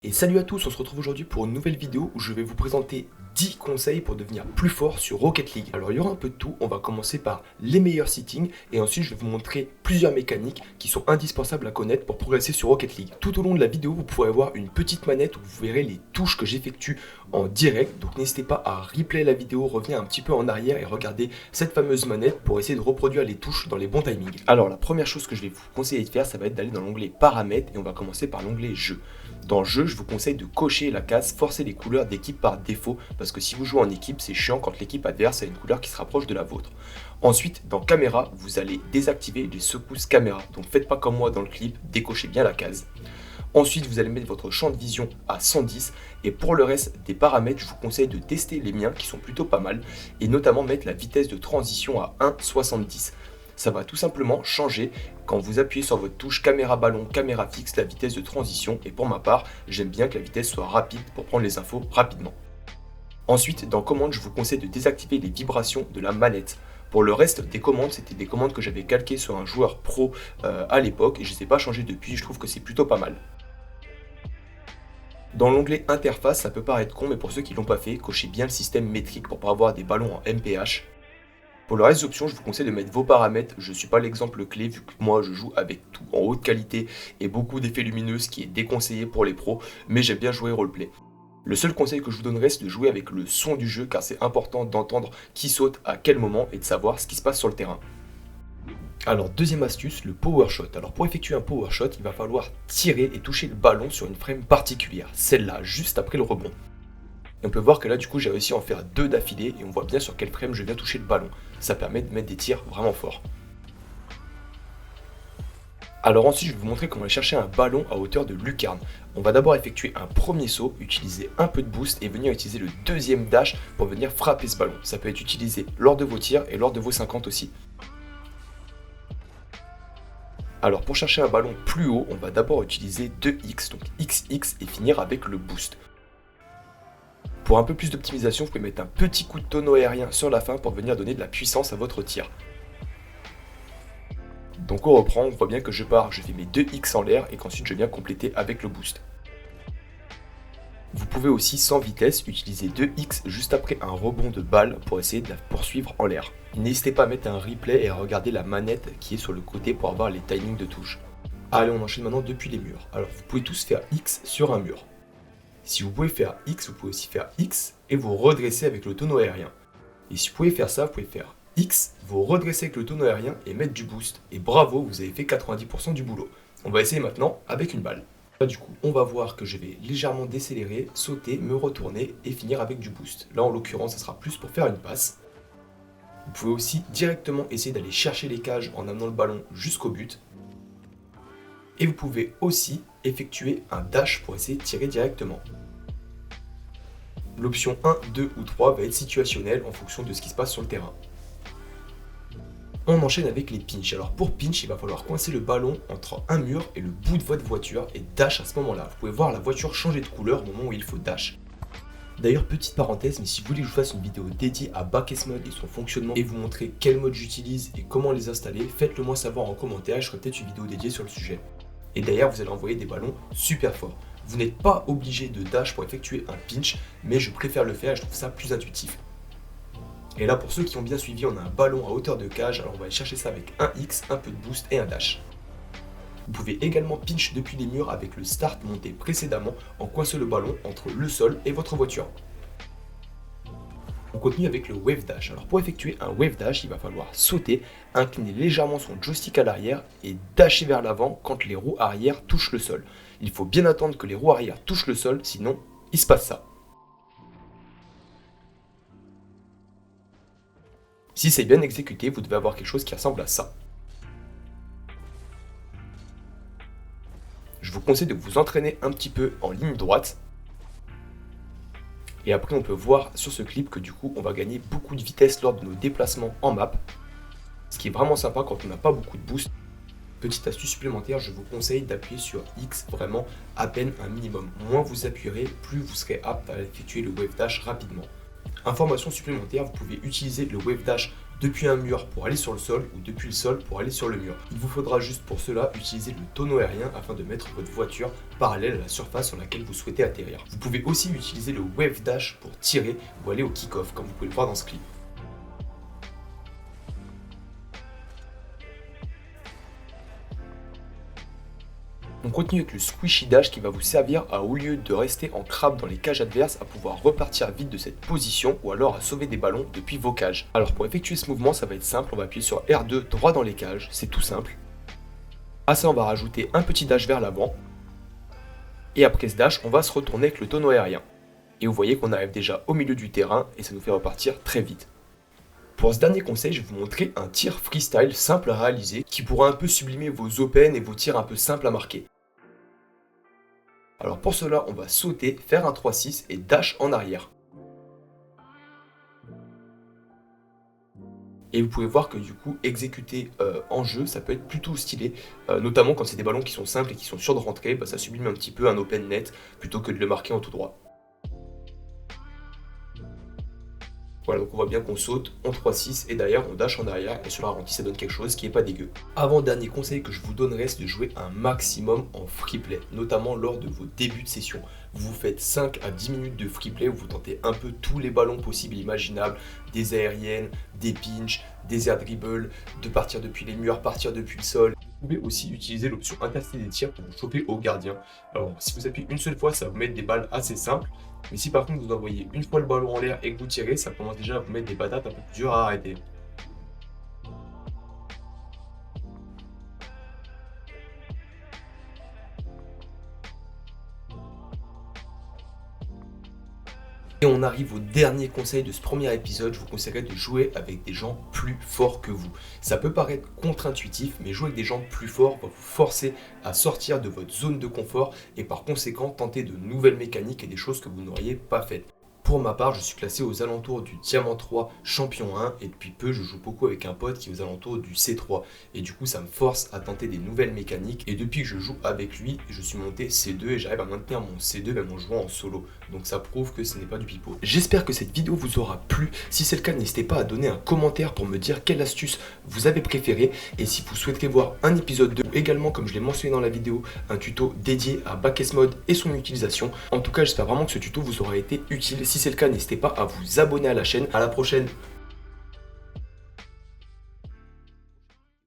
Et salut à tous, on se retrouve aujourd'hui pour une nouvelle vidéo où je vais vous présenter 10 conseils pour devenir plus fort sur Rocket League. Alors il y aura un peu de tout, on va commencer par les meilleurs settings et ensuite je vais vous montrer plusieurs mécaniques qui sont indispensables à connaître pour progresser sur Rocket League. Tout au long de la vidéo, vous pourrez avoir une petite manette où vous verrez les touches que j'effectue en direct. Donc n'hésitez pas à replay la vidéo, revenir un petit peu en arrière et regarder cette fameuse manette pour essayer de reproduire les touches dans les bons timings. Alors la première chose que je vais vous conseiller de faire, ça va être d'aller dans l'onglet paramètres et on va commencer par l'onglet jeu. Dans jeu, je vous conseille de cocher la case forcer les couleurs d'équipe par défaut parce que si vous jouez en équipe, c'est chiant quand l'équipe adverse a une couleur qui se rapproche de la vôtre. Ensuite, dans caméra, vous allez désactiver les secousses caméra. Donc faites pas comme moi dans le clip, décochez bien la case. Ensuite, vous allez mettre votre champ de vision à 110 et pour le reste des paramètres, je vous conseille de tester les miens qui sont plutôt pas mal et notamment mettre la vitesse de transition à 1,70. Ça va tout simplement changer quand vous appuyez sur votre touche caméra ballon, caméra fixe, la vitesse de transition. Et pour ma part, j'aime bien que la vitesse soit rapide pour prendre les infos rapidement. Ensuite, dans commandes, je vous conseille de désactiver les vibrations de la manette. Pour le reste des commandes, c'était des commandes que j'avais calquées sur un joueur pro à l'époque et je ne les ai pas changées depuis, je trouve que c'est plutôt pas mal. Dans l'onglet interface, ça peut paraître con, mais pour ceux qui ne l'ont pas fait, cochez bien le système métrique pour pas avoir des ballons en MPH. Pour le reste des options, je vous conseille de mettre vos paramètres. Je ne suis pas l'exemple clé vu que moi je joue avec tout en haute qualité et beaucoup d'effets lumineux, ce qui est déconseillé pour les pros, mais j'aime bien jouer roleplay. Le seul conseil que je vous donnerai, c'est de jouer avec le son du jeu car c'est important d'entendre qui saute à quel moment et de savoir ce qui se passe sur le terrain. Alors deuxième astuce, le power shot. Alors pour effectuer un power shot, il va falloir tirer et toucher le ballon sur une frame particulière, celle-là, juste après le rebond. Et on peut voir que là du coup j'ai réussi à en faire 2 d'affilée et on voit bien sur quel frame je viens toucher le ballon. Ça permet de mettre des tirs vraiment forts. Alors ensuite je vais vous montrer comment aller chercher un ballon à hauteur de lucarne. On va d'abord effectuer un premier saut, utiliser un peu de boost et venir utiliser le deuxième dash pour venir frapper ce ballon. Ça peut être utilisé lors de vos tirs et lors de vos 50 aussi. Alors pour chercher un ballon plus haut, on va d'abord utiliser 2x, donc XX et finir avec le boost. Pour un peu plus d'optimisation, vous pouvez mettre un petit coup de tonneau aérien sur la fin pour venir donner de la puissance à votre tir. Donc on reprend, on voit bien que je pars, je fais mes 2x en l'air et qu'ensuite je viens compléter avec le boost. Vous pouvez aussi sans vitesse utiliser 2x juste après un rebond de balle pour essayer de la poursuivre en l'air. N'hésitez pas à mettre un replay et à regarder la manette qui est sur le côté pour avoir les timings de touche. Allez, on enchaîne maintenant depuis les murs. Alors vous pouvez tous faire X sur un mur. Si vous pouvez faire X, vous pouvez aussi faire X et vous redresser avec le tonneau aérien. Et si vous pouvez faire ça, vous pouvez faire X, vous redresser avec le tonneau aérien et mettre du boost. Et bravo, vous avez fait 90% du boulot. On va essayer maintenant avec une balle. Là du coup, on va voir que je vais légèrement décélérer, sauter, me retourner et finir avec du boost. Là en l'occurrence, ça sera plus pour faire une passe. Vous pouvez aussi directement essayer d'aller chercher les cages en amenant le ballon jusqu'au but. Et vous pouvez aussi effectuer un dash pour essayer de tirer directement. L'option 1, 2 ou 3 va être situationnelle en fonction de ce qui se passe sur le terrain. On enchaîne avec les pinch. Alors pour pinch, il va falloir coincer le ballon entre un mur et le bout de votre voiture et dash à ce moment-là. Vous pouvez voir la voiture changer de couleur au moment où il faut dash. D'ailleurs, petite parenthèse, mais si vous voulez que je vous fasse une vidéo dédiée à Backes Mode et son fonctionnement et vous montrer quel mode j'utilise et comment les installer, faites-le moi savoir en commentaire et je ferai peut-être une vidéo dédiée sur le sujet. Et d'ailleurs, vous allez envoyer des ballons super forts. Vous n'êtes pas obligé de dash pour effectuer un pinch, mais je préfère le faire et je trouve ça plus intuitif. Et là, pour ceux qui ont bien suivi, on a un ballon à hauteur de cage, alors on va aller chercher ça avec un X, un peu de boost et un dash. Vous pouvez également pinch depuis les murs avec le start monté précédemment en coinçant le ballon entre le sol et votre voiture. On continue avec le wave dash. Alors pour effectuer un wave dash, il va falloir sauter, incliner légèrement son joystick à l'arrière et dasher vers l'avant quand les roues arrière touchent le sol. Il faut bien attendre que les roues arrière touchent le sol, sinon il se passe ça. Si c'est bien exécuté, vous devez avoir quelque chose qui ressemble à ça. Je vous conseille de vous entraîner un petit peu en ligne droite. Et après on peut voir sur ce clip que du coup on va gagner beaucoup de vitesse lors de nos déplacements en map. Ce qui est vraiment sympa quand on n'a pas beaucoup de boost. Petite astuce supplémentaire, je vous conseille d'appuyer sur X vraiment à peine un minimum. Moins vous appuierez, plus vous serez apte à effectuer le wave dash rapidement. Information supplémentaire, vous pouvez utiliser le wave dash depuis un mur pour aller sur le sol ou depuis le sol pour aller sur le mur. Il vous faudra juste pour cela utiliser le tonneau aérien afin de mettre votre voiture parallèle à la surface sur laquelle vous souhaitez atterrir. Vous pouvez aussi utiliser le wave dash pour tirer ou aller au kick-off comme vous pouvez le voir dans ce clip. On continue avec le squishy dash qui va vous servir à, au lieu de rester en crabe dans les cages adverses, à pouvoir repartir vite de cette position ou alors à sauver des ballons depuis vos cages. Alors pour effectuer ce mouvement, ça va être simple, on va appuyer sur R2 droit dans les cages, c'est tout simple. À ça on va rajouter un petit dash vers l'avant. Et après ce dash, on va se retourner avec le tonneau aérien. Et vous voyez qu'on arrive déjà au milieu du terrain et ça nous fait repartir très vite. Pour ce dernier conseil, je vais vous montrer un tir freestyle simple à réaliser qui pourra un peu sublimer vos open et vos tirs un peu simples à marquer. Alors pour cela, on va sauter, faire un 3-6 et dash en arrière. Et vous pouvez voir que du coup, exécuter en jeu, ça peut être plutôt stylé, notamment quand c'est des ballons qui sont simples et qui sont sûrs de rentrer, ça sublime un petit peu un open net plutôt que de le marquer en tout droit. Voilà, donc on voit bien qu'on saute en 3-6 et derrière on dash en arrière et sur la ralenti ça donne quelque chose qui est pas dégueu. Avant-dernier conseil que je vous donnerai, c'est de jouer un maximum en free play, notamment lors de vos débuts de session. Vous faites 5 à 10 minutes de free play où vous tentez un peu tous les ballons possibles et imaginables, des aériennes, des pinch, des air dribbles, de partir depuis les murs, partir depuis le sol. Vous pouvez aussi utiliser l'option intercepter des tirs pour vous choper au gardien. Alors si vous appuyez une seule fois, ça va vous mettre des balles assez simples. Mais si par contre vous envoyez une fois le ballon en l'air et que vous tirez, ça commence déjà à vous mettre des patates un peu plus dures à arrêter. Et on arrive au dernier conseil de ce premier épisode, je vous conseillerais de jouer avec des gens plus forts que vous. Ça peut paraître contre-intuitif, mais jouer avec des gens plus forts va vous forcer à sortir de votre zone de confort et par conséquent tenter de nouvelles mécaniques et des choses que vous n'auriez pas faites. Pour ma part, je suis classé aux alentours du Diamant 3 Champion 1 et depuis peu, je joue beaucoup avec un pote qui est aux alentours du C3. Et du coup, ça me force à tenter des nouvelles mécaniques. Et depuis que je joue avec lui, je suis monté C2 et j'arrive à maintenir mon C2 même en jouant en solo. Donc ça prouve que ce n'est pas du pipeau. J'espère que cette vidéo vous aura plu. Si c'est le cas, n'hésitez pas à donner un commentaire pour me dire quelle astuce vous avez préférée. Et si vous souhaiterez voir un épisode 2, également comme je l'ai mentionné dans la vidéo, un tuto dédié à Backes Mode et son utilisation. En tout cas, j'espère vraiment que ce tuto vous aura été utile. Si c'est le cas, n'hésitez pas à vous abonner à la chaîne. À la prochaine.